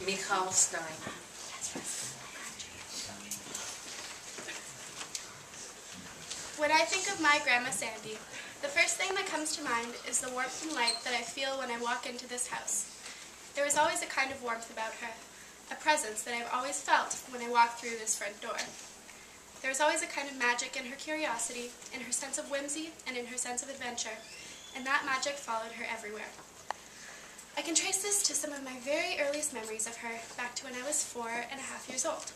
Michal Stein. When I think of my Grandma Sandy, the first thing that comes to mind is the warmth and light that I feel when I walk into this house. There was always a kind of warmth about her, a presence that I've always felt when I walk through this front door. There was always a kind of magic in her curiosity, in her sense of whimsy, and in her sense of adventure, and that magic followed her everywhere. I can trace this to some of my very earliest memories of her, back to when I was 4.5 years old.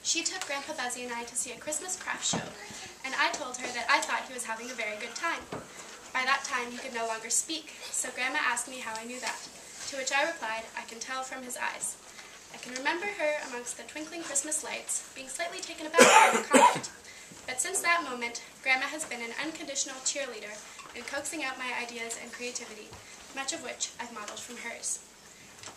She took Grandpa Buzzy and I to see a Christmas craft show, and I told her that I thought he was having a very good time. By that time, he could no longer speak, so Grandma asked me how I knew that, to which I replied, I can tell from his eyes. I can remember her amongst the twinkling Christmas lights, being slightly taken aback by the comment. But since that moment, Grandma has been an unconditional cheerleader in coaxing out my ideas and creativity, much of which I've modeled from hers.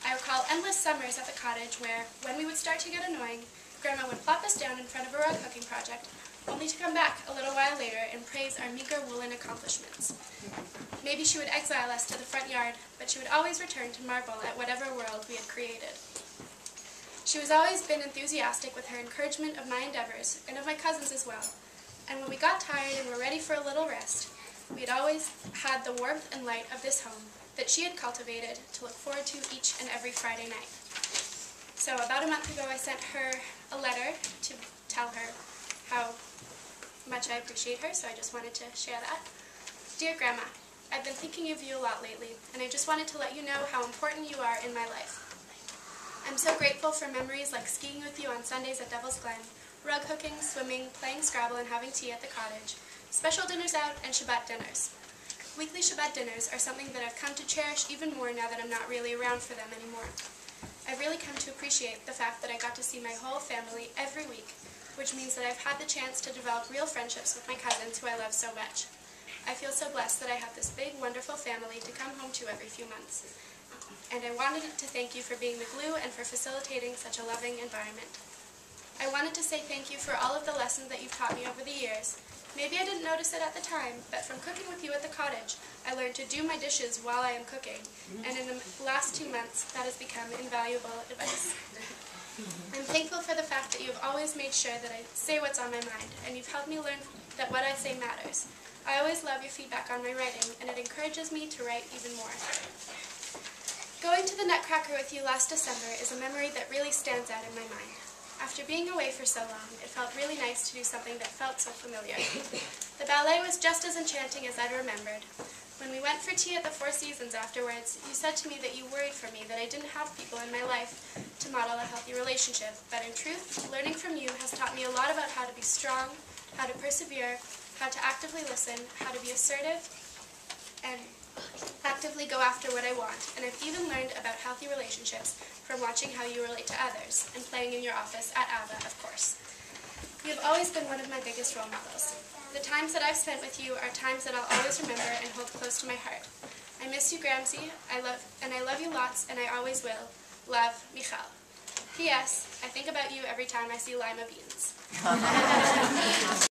I recall endless summers at the cottage where, when we would start to get annoying, Grandma would plop us down in front of a rug hooking project, only to come back a little while later and praise our meager woolen accomplishments. Maybe she would exile us to the front yard, but she would always return to marvel at whatever world we had created. She was always been enthusiastic with her encouragement of my endeavors, and of my cousins as well. And when we got tired and were ready for a little rest, we had always had the warmth and light of this home that she had cultivated to look forward to each and every Friday night. So about a month ago, I sent her a letter to tell her how much I appreciate her, so I just wanted to share that. Dear Grandma, I've been thinking of you a lot lately, and I just wanted to let you know how important you are in my life. I'm so grateful for memories like skiing with you on Sundays at Devil's Glen, rug hooking, swimming, playing Scrabble, and having tea at the cottage, special dinners out, and Shabbat dinners. Weekly Shabbat dinners are something that I've come to cherish even more now that I'm not really around for them anymore. I've really come to appreciate the fact that I got to see my whole family every week, which means that I've had the chance to develop real friendships with my cousins who I love so much. I feel so blessed that I have this big, wonderful family to come home to every few months. And I wanted to thank you for being the glue and for facilitating such a loving environment. I wanted to say thank you for all of the lessons that you've taught me over the years. Maybe I didn't notice it at the time, but from cooking with you at the cottage, I learned to do my dishes while I am cooking, and in the last 2 months, that has become invaluable advice. I'm thankful for the fact that you've always made sure that I say what's on my mind, and you've helped me learn that what I say matters. I always love your feedback on my writing, and it encourages me to write even more. Going to the Nutcracker with you last December is a memory that really stands out in my mind. After being away for so long, it felt really nice to do something that felt so familiar. The ballet was just as enchanting as I'd remembered. When we went for tea at the Four Seasons afterwards, you said to me that you worried for me that I didn't have people in my life to model a healthy relationship, but in truth, learning from you has taught me a lot about how to be strong, how to persevere, how to actively listen, how to be assertive, and actively go after what I want, and I've even learned about healthy relationships from watching how you relate to others, and playing in your office at ABBA, of course. You have always been one of my biggest role models. The times that I've spent with you are times that I'll always remember and hold close to my heart. I miss you, Gramsci, I love you lots, and I always will. Love, Michal. P.S. I think about you every time I see lima beans.